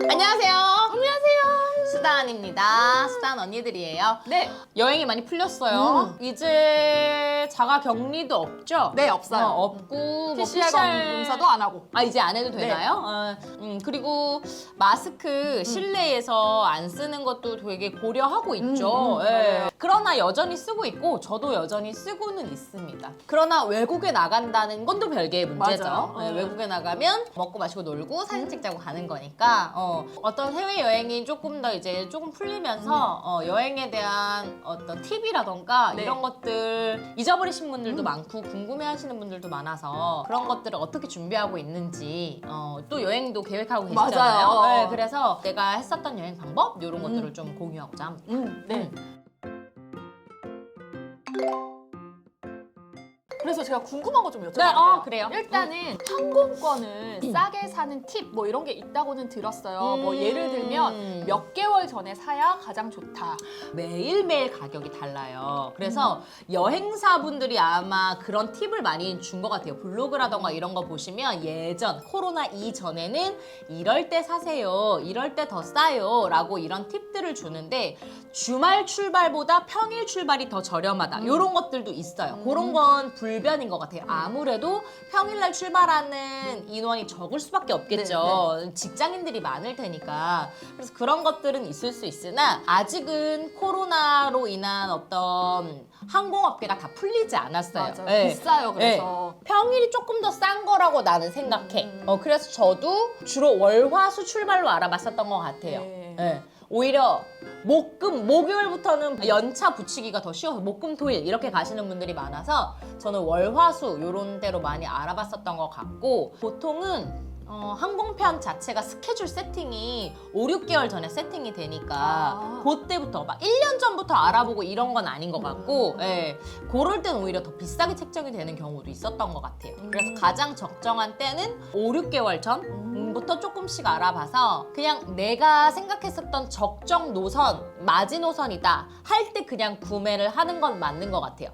안녕하세요. 안녕하세요. 수다한입니다. 수다한 언니들이에요. 네. 여행이 많이 풀렸어요. 이제 자가 격리도 없죠? 네, 없어요. 없고 뭐 PCR 검사도 안 하고. 이제 안 해도 되나요? 그리고 마스크 실내에서 안 쓰는 것도 되게 고려하고 있죠. 예. 그러나 여전히 쓰고 있고 저도 여전히 쓰고는 있습니다. 그러나 외국에 나간다는 건 또 별개의 문제죠. 맞아요. 예, 외국에 나가면 먹고 마시고 놀고 사진 찍자고 가는 거니까 어떤 해외 여행이 조금 더 이제 조금 풀리면서 여행에 대한 어떤 팁이라던가 네. 이런 것들 잊어버리신 분들도 많고 궁금해하시는 분들도 많아서 그런 것들을 어떻게 준비하고 있는지 또 여행도 계획하고 계시잖아요. 맞아요. 네, 그래서 내가 했었던 여행 방법 이런 것들을 좀 공유하고자 합니다. 네. 그래서 제가 궁금한 거 좀 여쭤봐도 네, 돼요? 그래요. 일단은 항공권을 싸게 사는 팁 뭐 이런 게 있다고는 들었어요. 뭐 예를 들면 몇 개월 전에 사야 가장 좋다. 매일매일 가격이 달라요. 그래서 여행사분들이 아마 그런 팁을 많이 준 것 같아요. 블로그라던가 이런 거 보시면 예전 코로나 이전에는 이럴 때 사세요. 이럴 때 더 싸요. 라고 이런 팁들을 주는데 주말 출발보다 평일 출발이 더 저렴하다. 이런 것들도 있어요. 그런 건 불변인 것 같아요. 아무래도 평일날 출발하는 인원이 적을 수밖에 없겠죠. 직장인들이 많을 테니까. 그래서 그런 것들은 있을 수 있으나 아직은 코로나로 인한 어떤 항공업계가 다 풀리지 않았어요. 맞아요. 네. 비싸요. 그래서. 평일이 조금 더 싼 거라고 나는 생각해. 그래서 저도 주로 월화수 출발로 알아봤었던 것 같아요. 네. 오히려 목요일부터는 연차 붙이기가 더 쉬워서 목금토일 이렇게 가시는 분들이 많아서 저는 월화수 요런 데로 많이 알아봤었던 것 같고 보통은 항공편 자체가 스케줄 세팅이 5, 6개월 전에 세팅이 되니까 그때부터 막 1년 전부터 알아보고 이런 건 아닌 것 같고 그럴 땐 오히려 더 비싸게 책정이 되는 경우도 있었던 것 같아요. 그래서 가장 적정한 때는 5, 6개월 전부터 조금씩 알아봐서 그냥 내가 생각했었던 적정 노선, 마지노선이다 할 때 그냥 구매를 하는 건 맞는 것 같아요.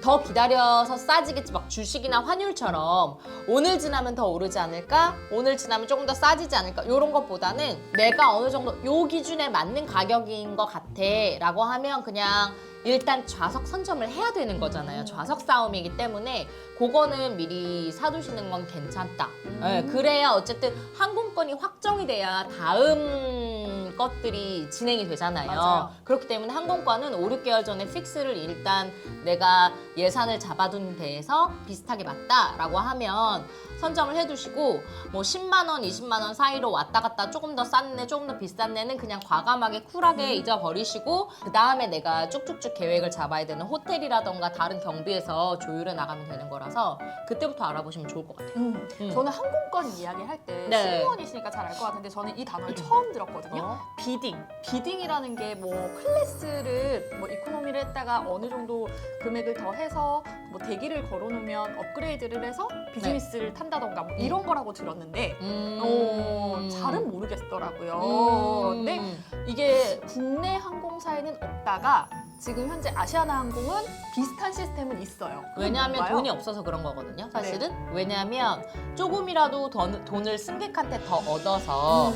더 기다려서 싸지겠지 막 주식이나 환율처럼 오늘 지나면 더 오르지 않을까? 오늘 지나면 조금 더 싸지지 않을까? 이런 것보다는 내가 어느 정도 요 기준에 맞는 가격인 것 같아 라고 하면 그냥 일단 좌석 선점을 해야 되는 거잖아요. 좌석 싸움이기 때문에 그거는 미리 사두시는 건 괜찮다. 그래야 어쨌든 항공권이 확정이 돼야 다음 것들이 진행이 되잖아요. 맞아요. 그렇기 때문에 항공권은 5, 6개월 전에 픽스를 일단 내가 예산을 잡아둔 데에서 비슷하게 맞다라고 하면 선점을 해두시고 뭐 10만 원, 20만 원 사이로 왔다 갔다 조금 더 싼네, 조금 더 비싼네는 그냥 과감하게 쿨하게 잊어버리시고 그 다음에 내가 쭉쭉쭉 계획을 잡아야 되는 호텔이라던가 다른 경비에서 조율해 나가면 되는 거라서 그때부터 알아보시면 좋을 것 같아요. 저는 항공권 이야기할 때 네. 승무원이시니까 잘 알 것 같은데 저는 이 단어를 처음 들었거든요. 비딩. 비딩이라는 게 뭐 클래스를 뭐 이코노미를 했다가 어느 정도 금액을 더 해서 뭐 대기를 걸어놓으면 업그레이드를 해서 비즈니스를 탄다던가 뭐 이런 거라고 들었는데 잘은 모르겠더라고요. 근데 이게 국내 항공사에는 없다가 지금 현재 아시아나항공은 비슷한 시스템은 있어요. 왜냐하면 뭔가요? 돈이 없어서 그런 거거든요, 사실은. 왜냐하면 조금이라도 돈을 승객한테 더 얻어서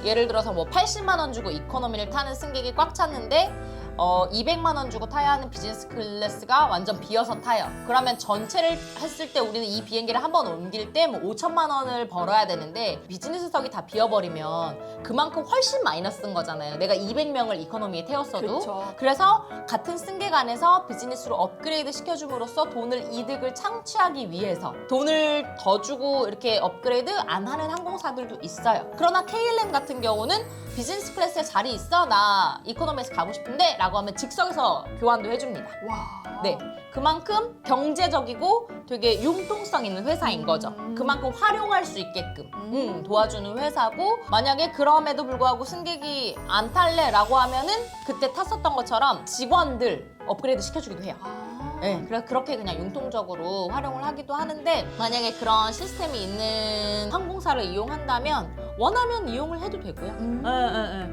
예를 들어서 뭐 80만 원 주고 이코노미를 타는 승객이 꽉 찼는데 200만 원 주고 타야 하는 비즈니스 클래스가 완전 비어서 타요. 그러면 전체를 했을 때 우리는 이 비행기를 한 번 옮길 때 뭐 5천만 원을 벌어야 되는데 비즈니스석이 다 비어버리면 그만큼 훨씬 마이너스인 거잖아요. 내가 200명을 이코노미에 태웠어도. 그쵸. 그래서 같은 승객 안에서 비즈니스로 업그레이드 시켜줌으로써 돈을 이득을 창취하기 위해서 돈을 더 주고 이렇게 업그레이드 안 하는 항공사들도 있어요. 그러나 KLM 같은 경우는 비즈니스 클래스에 자리 있어? 나 이코노미에서 가고 싶은데? 라고 하면 즉석에서 교환도 해줍니다. 와. 네, 그만큼 경제적이고 되게 융통성 있는 회사인 거죠. 그만큼 활용할 수 있게끔 도와주는 회사고 만약에 그럼에도 불구하고 승객이 안 탈래라고 하면은 그때 탔었던 것처럼 직원들 업그레이드 시켜주기도 해요. 네, 그래서 그렇게 그냥 융통적으로 활용을 하기도 하는데 만약에 그런 시스템이 있는 항공사를 이용한다면 원하면 이용을 해도 되고요.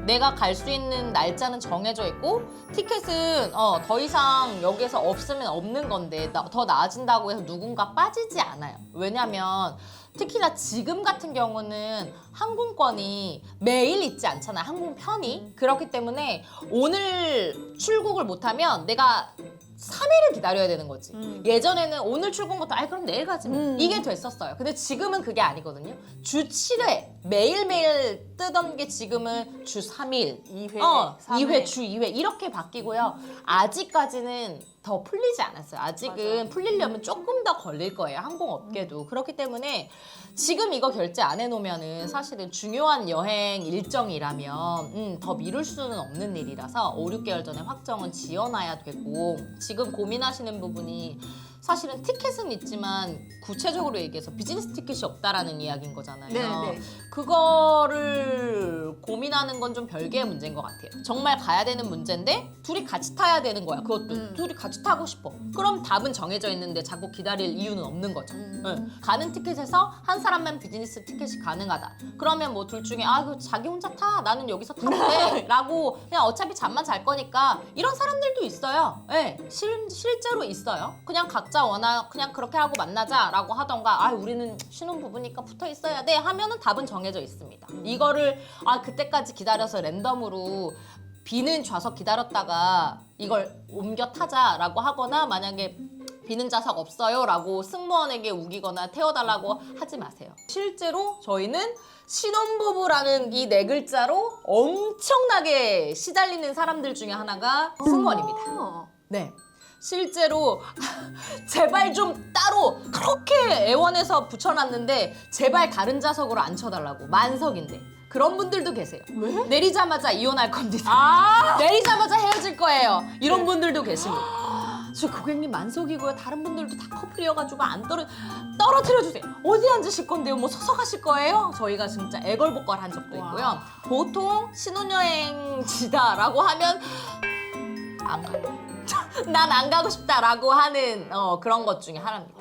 내가 갈 수 있는 날짜는 정해져 있고 티켓은 더 이상 여기에서 없으면 없는 건데 더 나아진다고 해서 누군가 빠지지 않아요. 왜냐면 특히나 지금 같은 경우는 항공권이 매일 있지 않잖아, 항공편이. 그렇기 때문에 오늘 출국을 못하면 내가 3일을 기다려야 되는 거지. 예전에는 오늘 출국부터 그럼 내일 가지 뭐. 이게 됐었어요. 근데 지금은 그게 아니거든요. 주 7회 매일매일 뜨던 게 지금은 주 3일 2회, 2회, 주 2회 이렇게 바뀌고요. 아직까지는 더 풀리지 않았어요. 아직은 맞아. 풀리려면 조금 더 걸릴 거예요. 항공업계도. 그렇기 때문에 지금 이거 결제 안 해놓으면은 사실은 중요한 여행 일정이라면 더 미룰 수는 없는 일이라서 5, 6개월 전에 확정은 지어놔야 되고, 지금 고민하시는 부분이 사실은 티켓은 있지만 구체적으로 얘기해서 비즈니스 티켓이 없다라는 이야기인 거잖아요. 네. 그거를 고민하는 건 좀 별개의 문제인 것 같아요. 정말 가야 되는 문제인데 둘이 같이 타야 되는 거야. 그것도 둘이 같이 타고 싶어. 그럼 답은 정해져 있는데 자꾸 기다릴 이유는 없는 거죠. 응. 가는 티켓에서 한 사람만 비즈니스 티켓이 가능하다. 그러면 뭐 둘 중에 그 자기 혼자 타. 나는 여기서 타면 돼. 라고 그냥 어차피 잠만 잘 거니까 이런 사람들도 있어요. 네, 실제로 있어요. 그냥 각자 워낙 그냥 그렇게 하고 만나자라고 하던가 우리는 신혼부부니까 붙어 있어야 돼 하면은 답은 정해져 있습니다. 이거를 그때까지 기다려서 랜덤으로 비는 좌석 기다렸다가 이걸 옮겨 타자라고 하거나, 만약에 비는 좌석 없어요 라고 승무원에게 우기거나 태워달라고 하지 마세요. 실제로 저희는 신혼부부라는 이 네 글자로 엄청나게 시달리는 사람들 중에 하나가 승무원입니다. 네. 실제로 제발 좀 따로 그렇게 애원해서 붙여놨는데 제발 다른 좌석으로 앉혀달라고, 만석인데. 그런 분들도 계세요. 왜? 내리자마자 이혼할 겁니다. 내리자마자 헤어질 거예요. 이런 분들도 계십니다. 저 고객님 만석이고요. 다른 분들도 다 커플이어가지고 안 떨어뜨려 주세요. 어디 앉으실 건데요? 뭐 서서 가실 거예요? 저희가 진짜 애걸복걸 한 적도 있고요. 보통 신혼여행지다라고 하면 안 가요. 난 안 가고 싶다라고 하는 그런 것 중에 하나입니다.